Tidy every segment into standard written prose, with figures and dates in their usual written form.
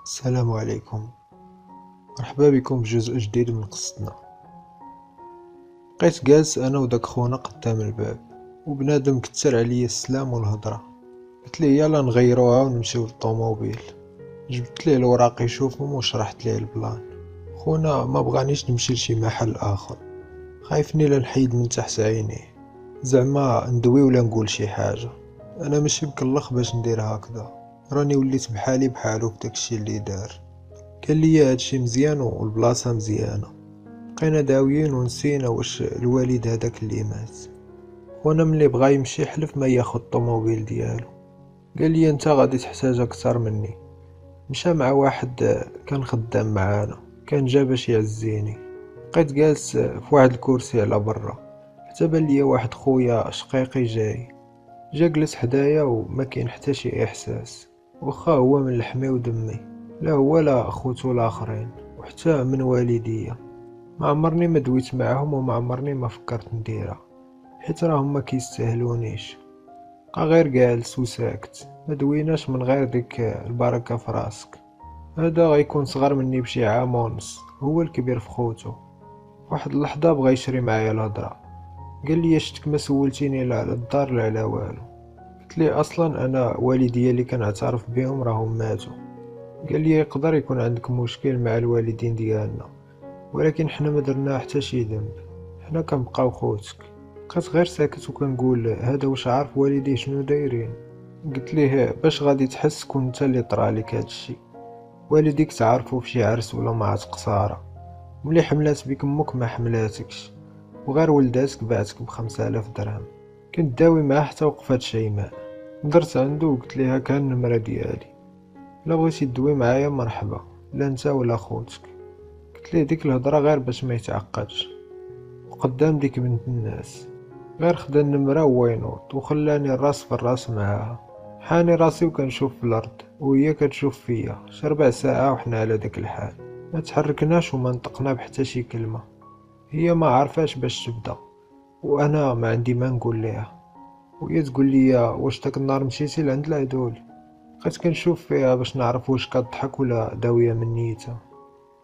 السلام عليكم. مرحبا بكم في جزء جديد من قصتنا. بقيت جالس انا وداك خونا قدام الباب، وبنادم كتر عليا السلام والهضره. قلت ليه يلا نغيروها ونمشيو للطوموبيل. جبت ليه الوراق يشوفهم وشرحت ليه البلان. خونا ما بغانيش نمشي لشي محل اخر، خايفني لا نحيد من تحت عينيه، زعما ندوي ولا نقول شي حاجه. انا ماشي مكلخ باش ندير هكذا، راني وليت بحالي بحالو بداكشي اللي دار. قال لي هادشي مزيان والبلاصه مزيانه. بقينا داويين ونسينا واش الوالد هداك اللي مات. وانا ملي بغا يمشي حلف ما ياخد الطوموبيل ديالو. قال لي انت غادي تحتاج اكثر مني. مشى مع واحد كان خدام معانا، كان جا باش يعزيني. بقيت جالس في واحد الكرسي على برا، حتى بان ليا واحد خويا شقيقي جا جلس حدايا وما كاين حتى شي احساس، واخا هو من لحمي ودمي، لا هو لا خوتو الاخرين وحتى من والديا. ما عمرني ما دويت معاهم وما عمرني ما فكرت نديرها، حيت راهم ما كيستاهلونيش. بقى غير جالس وساكت، ما دويناش من غير ديك البركة في راسك. هذا غيكون صغر مني بشي عام ونص، هو الكبير في خوتو. واحد اللحظة بغا يشري معايا الهضرة. قال لي شتك ما سولتيني لا على الدار لا على والو. قلت لي اصلا انا والديا اللي كنعترف بهم راهم ماتوا. قال لي يقدر يكون عندك مشكل مع الوالدين ديالنا، ولكن حنا ما درنا حتى شي ذنب، حنا كنبقاو خوتك. بقيت غير ساكت وكنقول هذا واش عارف والديه شنو دايرين. قلت ليه باش غادي تحس كون انت اللي طرالك هادشي. والديك تعرفو فشي عرس ولا معات قصارى، ملي حملات بك امك ما حملاتكش، وغير ولداتك باعتك ب5000 درهم. كنت داوي معاه حتى وقفات شيماء. درت عنده وقلت ليها كان النمرة ديالي، لا بغيتي تدوي معايا مرحبا، لا انت ولا خوتك. قلت ليه ديك الهضره غير باش ما يتعقدش، وقدام ديك بنت الناس. غير خدا النمرة وهو ينوض وخلاني الراس في الراس معاها. حاني راسي وكنشوف في الارض وهي كتشوف فيا، شي ربع ساعة وحنا على داك الحال، ما تحركناش وما نطقنا بحتى شي كلمة. هي ما عرفاش باش تبدا، وانا ما عندي ما نقول ليها، وهي تقول لي واش داك النهار مشيتي لعند العدول. بقيت كنشوف فيها باش نعرف واش كضحك ولا داوية من نيتها.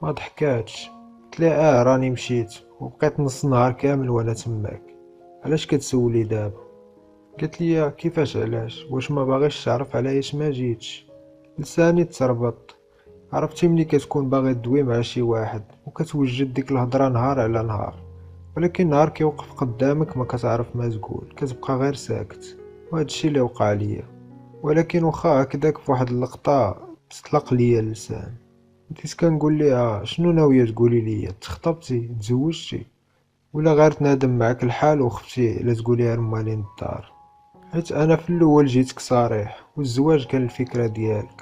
ما ضحكاتش. قلت لها راني مشيت وبقيت نص نهار كامل وانا تماك. علاش كتسولي دابا؟ قالت لي كيفاش علاش، واش ما باغيش تعرف علاش ما جيتش؟ لساني تربط. عرفتي ملي كتكون باغي تدوي مع شي واحد وكتوجد ديك الهضره نهار على نهار، ولكن نهار كيوقف قدامك ما كتعرف ما تقول، كتبقى غير ساكت. وهذا الشيء اللي وقع ليا. ولكن واخا هكذاك في واحد اللقطه تطلق ليا اللسان. بديت كنقول ليها شنو ناويه تقولي ليا، تخطبتي تزوجتي ولا غير تنادم معاك الحال وخفتي لا تقوليها لمالين الدار؟ حيت انا في الاول جيتك صريح، والزواج كان الفكره ديالك.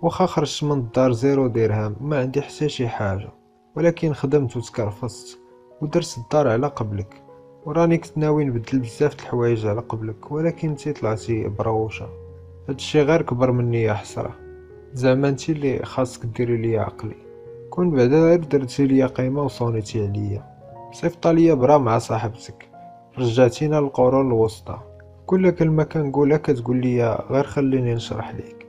واخا خرجت من الدار 0 درهم، ما عندي حتى شي حاجه، ولكن خدمت وتكرفصت ودرت الدار على قبلك. وراني كنت ناوي نبدل بزاف د الحوايج على قبلك، ولكن انتي طلعتي بروشه. هادشي غير كبر مني يا حسره، زعما انتي اللي خاصك ديري ليا عقلي. كون بعدا غير درتي ليا قيمه وصونيتي عليا. صيفط ليا برا مع صاحبتك، رجعتينا للقرون الوسطى. كل كلمه كنقولها كتقول لي غير خليني نشرح ليك.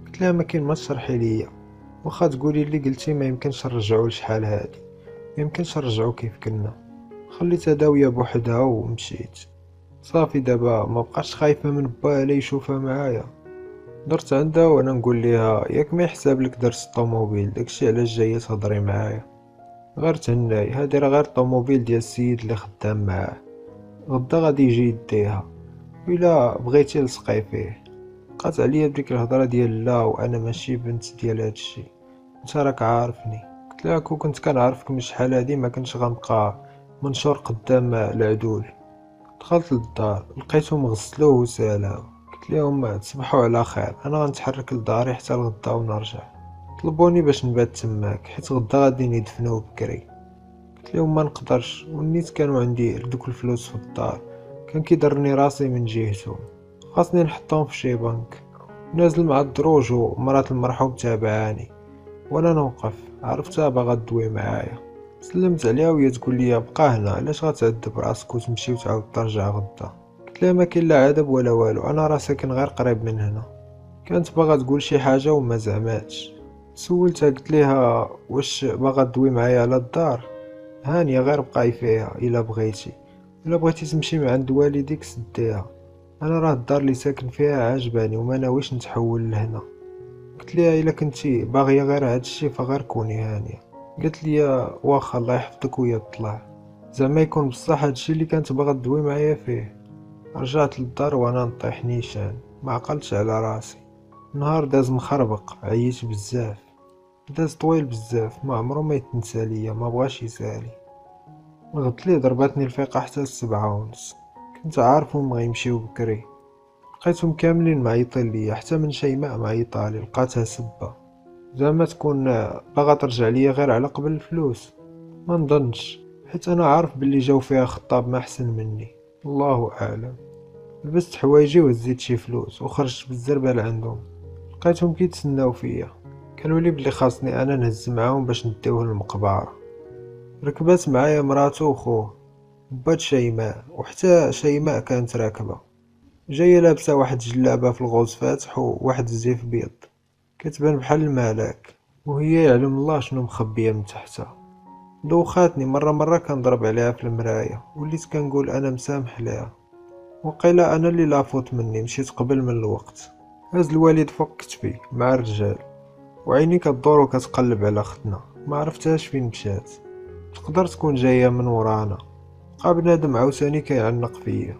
قلت لها ما كاين ما تشرحي ليا، واخا تقولي اللي قلتي ما يمكنش نرجعو لشحال هادي، ما يمكنش نرجعو كيف كنا. خليتها داويه بوحدها ومشيت. صافي دابا ما بقاش خايفه من باها لا يشوفها معايا. درت عندها وانا نقول ليها ياك ما يحسب لك درت الطوموبيل، داكشي علاش جايه تهضري معايا. غير تهناي، هادي راه غير الطوموبيل ديال السيد اللي خدام معاه، غدا غادي يجي يديها، وإلا بغيتي لصقي فيه. بقات عليا بديك الهضره ديال لا وانا ماشي بنت ديال هادشي، انت راك عارفني. قلت لها كون كنت كنعرفك من شحال هادي ما كنتش غنبقى منشور قدام العدول. دخلت للدار لقيتهم غسلوه وسالاو. قلت لهم تصبحوا على خير، انا غنتحرك لداري حتى الغدا ونرجع. طلبوني باش نبات تماك حيت غدا غادي يدفنوه بكري. قلت لهم ما نقدرش، ونيت كانوا عندي دوك الفلوس في الدار، كان كيضرني راسي من جهتهم، خاصني نحطهم في شي بنك. نازل مع الدروج ومرات المرحوم تابعاني، وانا نوقف عرفتها باغا تدوي معايا. سلمت عليها وهي تقول لي بقى هنا، علاش غتعذب راسك وتمشي وتعاود ترجع غدا؟ قلت لها ما كاين لا عذاب ولا والو، انا راه ساكن غير قريب من هنا. كانت باغا تقول شي حاجه وما زعماتش. سولتها قلت ليها واش باغا تدوي معايا على الدار، هانيه غير بقاي فيها الا بغيتي، الا بغيتي تمشي مع عند والديك سديها، انا راه الدار اللي ساكن فيها عجباني وما ناويش نتحول لهنا. قلت ليها الا كنتي باغيه غير هادشي فغير كوني هانيه. قالت لي واخا الله يحفظك ويا طلع، زعما يكون بصح هادشي اللي كانت باغا تدوي معايا فيه. رجعت للدار وانا نطيح نيشان، ما عقلتش على راسي. نهار داز مخربق، عييت بزاف، داز طويل بزاف، ما عمرو ما يتنسى ليا، ما بغاش يسالي. غدت ليه ضرباتني الفيقة حتى ل7:30. كنت عارفهم غيمشيو بكري، لقيتهم كاملين معيطين ليا، حتى من شيماء معيطالي لقاتها سبة. زعما تكون باغا ترجع ليا غير على قبل الفلوس؟ ما نظنش، حيت انا عارف بلي جاو فيها خطاب ما احسن مني، الله اعلم. لبست حوايجي وهزيت شي فلوس وخرجت بالزربه لعندهم. لقيتهم كيتسناو فيا، قالوا لي بلي خاصني انا نهز معاهم باش نديوه للمقبره. ركبات معايا مراتو وخوه، بات شيماء، وحتى شيماء كانت راكبه، جايه لابسه واحد الجلابه في الغوز فاتح وواحد الزيف بيض، كتبان بحال الملاك، وهي يعلم الله شنو مخبيه من تحتها. دوخاتني مرة كنضرب عليها في المراية، وليت كنقول انا مسامح ليها، وقيلا انا اللي لافوت مني، مشيت قبل من الوقت. هاز الوالد فوق كتفي مع الرجال، وعيني كدور وكتقلب على ختنا، ما عرفتهاش فين مشات. تقدر تكون جايه من ورانا. بقى بنادم عاوتاني كيعنق فيا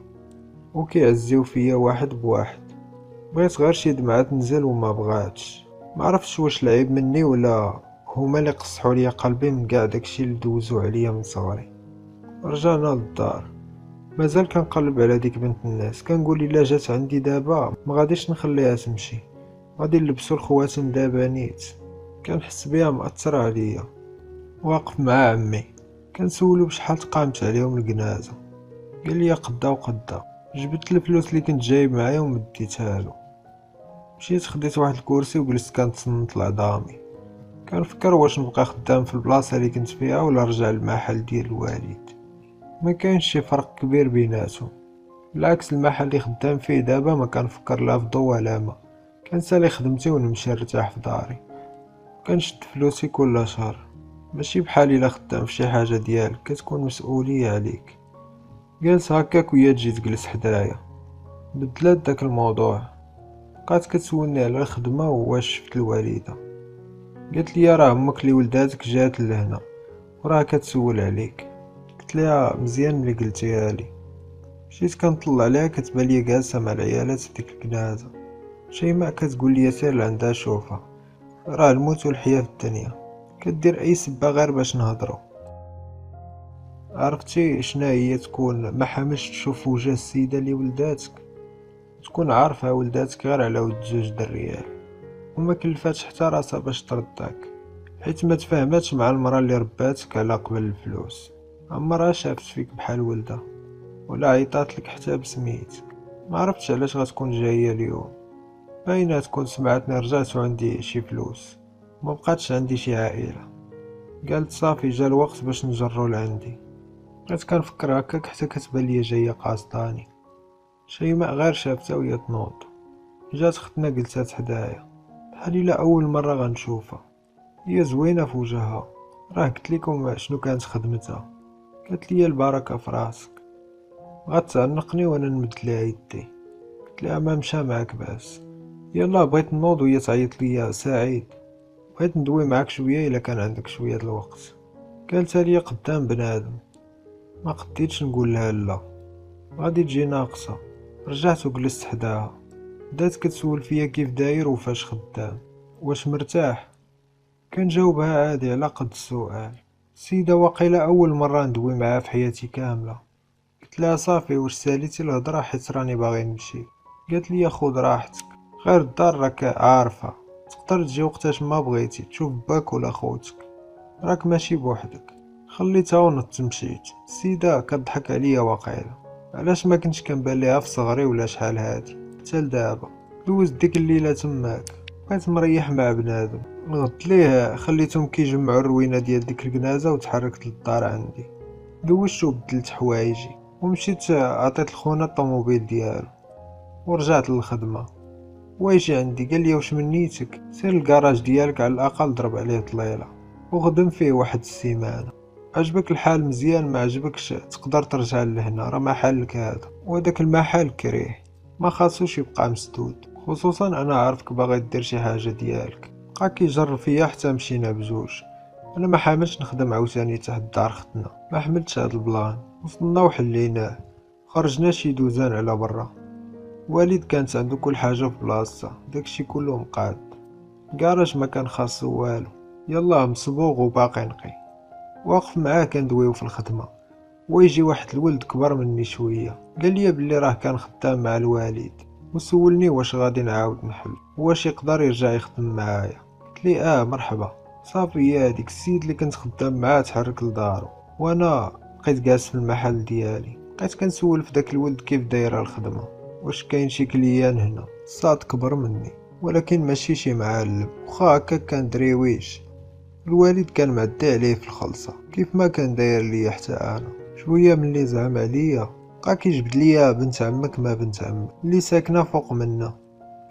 وكيعزيو فيا واحد بواحد. بغيت غير شي دمعة تنزل وما بغاتش. ما عرفتش واش العيب مني ولا هما اللي قصحوا ليا قلبي من كاع داكشي اللي دوزو عليا من صغري. رجعنا للدار، مازال كنقلب على ديك بنت الناس، كنقول الا جات عندي دابا ما غاديش نخليها تمشي، غادي نلبسو الخواتم دابا نيت. كنحس بيها مأثر عليا. واقف مع عمي كنسولو بشحال تقامت عليهم الجنازه، قال لي قدا وقدا. جبت الفلوس اللي كنت جايب معايا ومديتها له. مشيت خديت واحد الكرسي وجلست كنتصنت لعظامي، كنفكر واش نبقى خدام في البلاصه اللي كنت فيها ولا نرجع للمحل ديال الوالد. ما كاينش شي فرق كبير بيناتهم، بالعكس المحل اللي خدام فيه دابا ما كنفكر لا في ضو ولا ما، كنسالي خدمتي ونمشي نرتاح في داري، كنشد فلوسي كل شهر. ماشي بحال الا خدام في شي حاجه ديالك كتكون مسؤوليه عليك. جالس هكاك وهي تجي تجلس حدايا، بدلات داك الموضوع، بقات كتسولني على الخدمه وواش شفت الوالده. قالت لي راه امك اللي ولداتك جات لهنا وراه كتسول عليك. قلت لها مزيان ملي قلتيها لي. مشيت كنطلع عليها كتبان لي جالسه مع العيالات في ديك الكنازه. شيماء كتقول لي سير لعندها شوفها، راه الموت والحياه في الدنيا، كدير اي سبه غير باش نهضروا. عرفتي شنا هي تكون ما حاملش تشوف وجه السيده اللي ولداتك، تكون عارفها ولداتك غير على ود 2 دريال، وما كلفاتش حتى راسها باش ترضاك، حيت ما تفاهماتش مع المراه اللي رباتك على قبل الفلوس. عمرها شافت فيك بحال ولدها ولا عيطات لك حتى بسميتك. ما عرفتش علاش غتكون جايه اليوم، باينه تكون سمعتني رجعت وعندي شي فلوس، ما بقاتش عندي شي عائله. قالت صافي جا الوقت باش نجرو لعندي. بقيت كنفكر هكاك حتى كتبان ليا جايه قاصداني. شيماء غير شافتها وهي تنوض، جات ختنا جلسات حدايا بحال الا اول مره غنشوفها. هي زوينه في وجهها، راه قلت لكم شنو كانت خدمتها. قالت لي البركه في راسك. بغات تعنقني وانا نمد ليها يدي، قلت لها ما مشى معاك باس. يلا بغيت نوض وهي تعيط ليا سعيد، بغيت ندوي معاك شويه الا كان عندك شويه د الوقت. قالتها لي قدام بنادم، ما قديتش نقول لها لا، غادي تجي ناقصه. رجعت وجلست حداها، بدات كتسول فيا كيف داير وفاش خدام واش مرتاح. كنجاوبها عادي على قد السؤال. السيده واقيلا اول مره ندوي معاها في حياتي كامله. قلت لها صافي واش ساليتي الهضره حيت راني باغي نمشي. قالت لي خذ راحتك، غير الدار راك عارفه، تقدر تجي وقتاش ما بغيتي تشوف باك ولا خوتك، راك ماشي بوحدك. خليتها ونط مشيت. السيده كضحك عليا واقيلا، علاش ما كنتش كنبان ليها في صغري ولا شحال هادي حتى لدابا. دوزت ديك الليله تماك، بقيت مريح مع بنادم. نغدت ليه خليتهم كيجمعوا الروينه ديال ديك الكنازه وتحركت للدار عندي. دوشت وبدلت حوايجي ومشيت عطيت لخونا الطوموبيل ديالو ورجعت للخدمه. ويجي عندي قال لي واش من نيتك، سير الكراج ديالك على الاقل ضرب عليه طليله وخدم فيه واحد السيمانه. عجبك الحال مزيان، ما عجبكش تقدر ترجع لهنا، راه محلك هذا، وهداك المحل كريه ما خاصوش يبقى مسدود. خصوصا انا عارفك باغي دير شي حاجه ديالك. بقى كيجر فيا حتى مشينا بجوج. انا ما حاملش نخدم عاوتاني تحت دار ختنا، ما حملتش هاد البلان. وصلنا وحليناه، خرجنا شي دوزان على برا. والد كانت عنده كل حاجه في بلاصتها، داكشي كله مقاد. كراج ما كان خاصو والو، يلا مصبوغ وباقي نقي. واقف معاه كندويو في الخدمه، ويجي واحد الولد كبر مني شويه قال لي بلي راه كان خدام مع الوالد، وسولني واش غادي نعاود نحل واش يقدر يرجع يخدم معايا. قلت لي مرحبا. صافي هذيك السيد اللي كنت خدام معاه تحرك لدارو، وانا بقيت جالس في المحل ديالي. بقيت كنسول في داك الولد كيف دايره الخدمه، واش كاين شي كليان هنا. الصاد كبر مني ولكن ماشي شي معلم، وخا هكا كان دريويش. الوالد كان معدي عليه في الخلصه كيف ما كان داير ليا حتى انا. شويه ملي زعم عليا بقى كيجبد ليا بنت عمك ما بنت عمك اللي ساكنه فوق منا.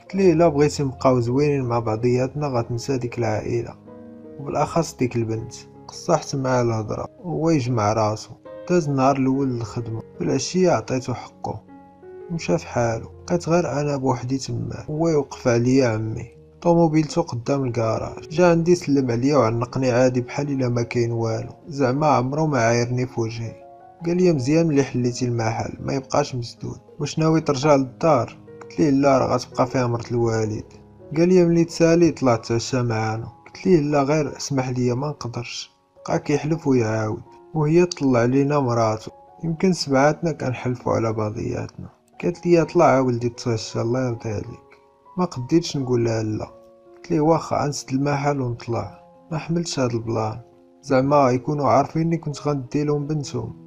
قلت ليه لا بغيتي نبقاو زوينين مع بعضياتنا غتنسى ديك العائله، وبالاخص ديك البنت. قصحت معاه الهضره وهو يجمع راسو. داز النهار الاول للخدمه، في العشيه عطيتو حقه مشى في حالو. بقيت غير انا بوحدي تما، هو يوقف عليا عمي طوموبيلتو قدام الكراج. جا عندي سلم عليا وعنقني عادي بحال الا ما كاين والو، زعما عمرو ما عايرني في وجهي. قال لي مزيان ملي حليتي المحل ما يبقاش مسدود، واش ناوي ترجع للدار؟ قلت ليه لا، راه غتبقى فيها مرت الوالد. قال لي ملي تسالي طلع تعشى معانا. قلت ليه لا غير اسمح لي ما نقدرش. بقى كيحلف ويعاود، وهي طلع لينا مراتو. يمكن سبعاتنا كنحلفوا على بعضياتنا. قالت لي طلع ولدي تغشى الله يرضي عليك. ما قديتش نقول لها لا، قلت ليه واخا نسد المحل ونطلع. ما حملتش هاد البلان، زعما يكونوا عارفيني كنت غندي لهم بنتهم.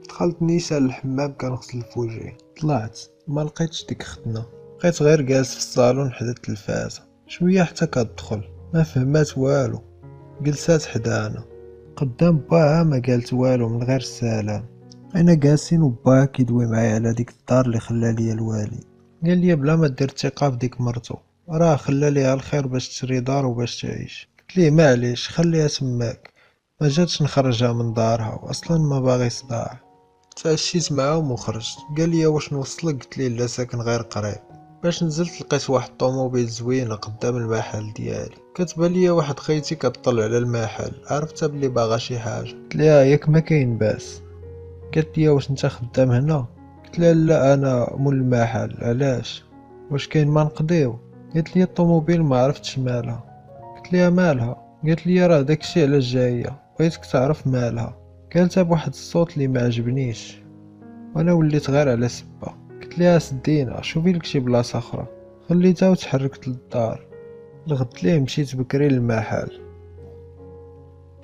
دخلت نيشان للحمام كنغسل في وجهي. طلعت ما لقيتش ديك ختنا، بقيت غير جالس في الصالون حدا التلفازه. شويه حتى كتدخل ما فهمات والو، جلسات حدانا قدام باها ما قالت والو من غير السلام. انا جالسين وباها كيدوي معايا على ديك الدار اللي خلى ليا الوالد. قال لي بلا ما دير ثقه في ديك مرتو، راه خلى ليها الخير باش تشري دار وباش تعيش. قلت ليه معليش خليها تماك، ما جاتش نخرجها من دارها واصلا ما باغي صداع. تعشيت معاهم وخرجت. قال لي واش نوصلك؟ قلت ليه لا ساكن غير قريب. باش نزلت لقيت واحد الطوموبيل زوينه قدام المحل ديالي. كتبان ليا واحد خيتي كطلع على المحل، عرفتها بلي باغا شي حاجه. قلت ليها ياك ما كاين باس. قالت لي واش انت خدام هنا؟ قلت لها لا انا مول المحل. علاش؟ واش كاين ما نقضيو؟ قالت لي الطوموبيل ما عرفتش مالها. قلت لها مالها؟ قالت لي راه داكشي علاش جايه، بغيتك تعرف مالها. قالتها بواحد الصوت اللي ما عجبنيش، وانا وليت غير على سبه. قلت لها سدينا شوفي لك شي بلاصه اخرى. خليتها وتحركت للدار. الغد ليه مشيت بكري للمحل،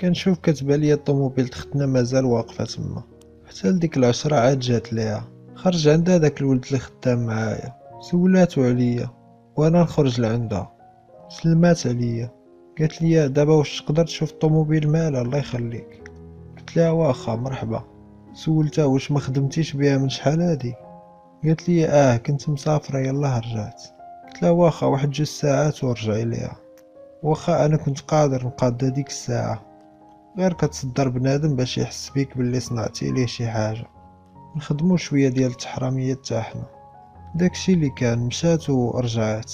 كنشوف كتبان ليا الطوموبيل تختنا مازال واقفه تما. حتى لديك العشرة عاد جات ليها. خرج عندها داك الولد اللي خدام معايا، سولاتو عليا وانا نخرج لعندها. سلمات عليا قالت لي دابا واش تقدر تشوف الطوموبيل مالها الله يخليك؟ قلت لها واخا مرحبا. سولتها واش ما خدمتيش بها من شحال هادي؟ قالت لي كنت مسافره يلاه رجعت. قلت لها واخا واحد 2 ساعات ورجعي ليها. واخا انا كنت قادر نقاد هاديك الساعه، غير كتصدر بنادم باش يحس بيك باللي صنعتي ليه شي حاجه. نخدمو شويه ديال التحرميه حتى حنا. داكشي اللي كان. مشات ورجعت،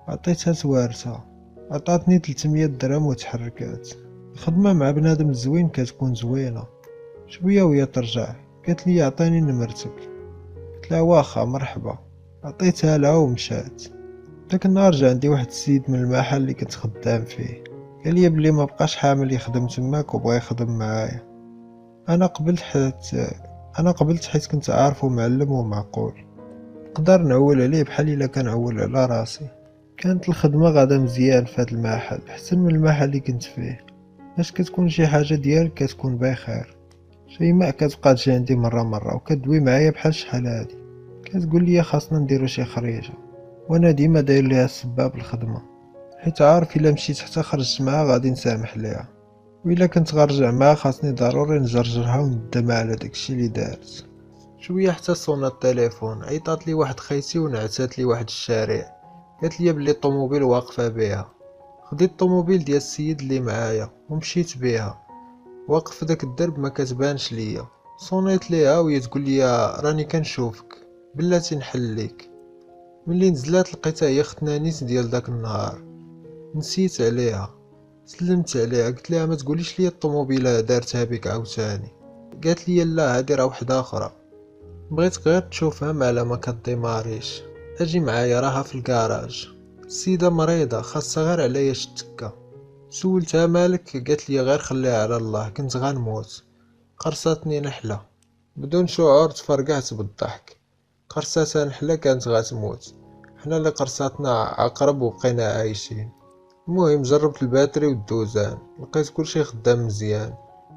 عطيتها توارتها، عطاتني 300 درهم وتحركات. الخدمه مع بنادم زوين كتكون زوينه. شويه وهي ترجع قالت لي عطيني نمرتك. قلت لها واخا مرحبا. عطيتها لها ومشات. داك النهار جا عندي واحد السيد من المحل اللي كنت خدام فيه، قال لي بلي ما بقاش حامل يخدم تماك وبغى يخدم معايا. انا قبلت حيت كنت عارفه معلم ومعقول، نقدر نعول عليه بحال الا كنعول على راسي. كانت الخدمه غادا مزيان في هذا المحل، احسن من المحل اللي كنت فيه. باش كتكون شي حاجه ديالك كتكون بخير. شيماء كتبقى تجي عندي مره وكدوي معايا بحال شحال هادي، كتقول لي خاصنا نديرو شي خريجه، وانا ديما داير ليها السباب الخدمه، حيت عارف الا مشيت حتى خرجت معاها غادي نسامح ليها، وإلا كنت غنرجع معاها خاصني ضروري نجرجرها وندمها على داكشي اللي دارت. شويه حتى صونا التليفون، عيطات لي واحد خيتي ونعسات لي واحد الشارع. قالت لي بلي الطوموبيل واقفه بيها. خديت الطوموبيل ديال السيد اللي معايا ومشيت بيها. واقف في داك الدرب ما كتبانش ليا. صونيت ليها وهي تقول لي راني كنشوفك، بلاتي نحل ليك. ملي نزلات لقيتها هي ختنانيت ديال داك النهار. نسيت عليها. سلمت عليها قلت لها ما تقوليش لي الطوموبيله دارتها بك عاوتاني. قالت لي لا هادي راه وحده اخرى. بغيتك غير تشوفها مالا ما كديماريش. اجي معايا راها في الكراج. السيده مريضه خاصها غير عليا التكه. سولتها مالك قالت لي غير خليها على الله كنت غنموت. قرصاتني نحله. بدون شعور تفرقعت بالضحك. قرصاتها نحله كانت غتموت. حنا اللي قرصاتنا عقرب وبقينا عايشين. المهم جربت الباتري والدوزان لقيت كلشي خدام مزيان.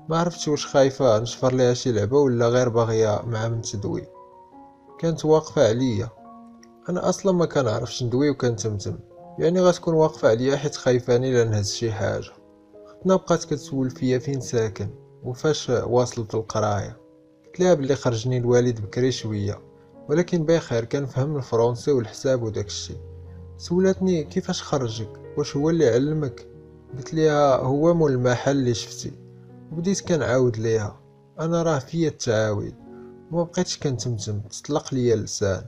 ما عرفتش واش خايفه نشفر ليها شي لعبه ولا غير باغيه مع من تدوي. كانت واقفه عليا. انا اصلا ما كنعرفش ندوي وكنتمتم، يعني غتكون واقفه عليا حيت خايفاني لا نهز شي حاجه. ختنا بقات كتسول فيا فين ساكن وفاش واصلت القرايه. قلت لها بلي خرجني الوالد بكري شويه، ولكن بخير كنفهم الفرنسي والحساب وداك الشيء. سولاتني كيفاش خرجك واش هو اللي علمك. قلت لها هو مول المحل اللي شفتي. وبديت كنعاود ليها انا راه فيا التعاود. وما بقيتش كنتمتم تطلق ليا اللسان.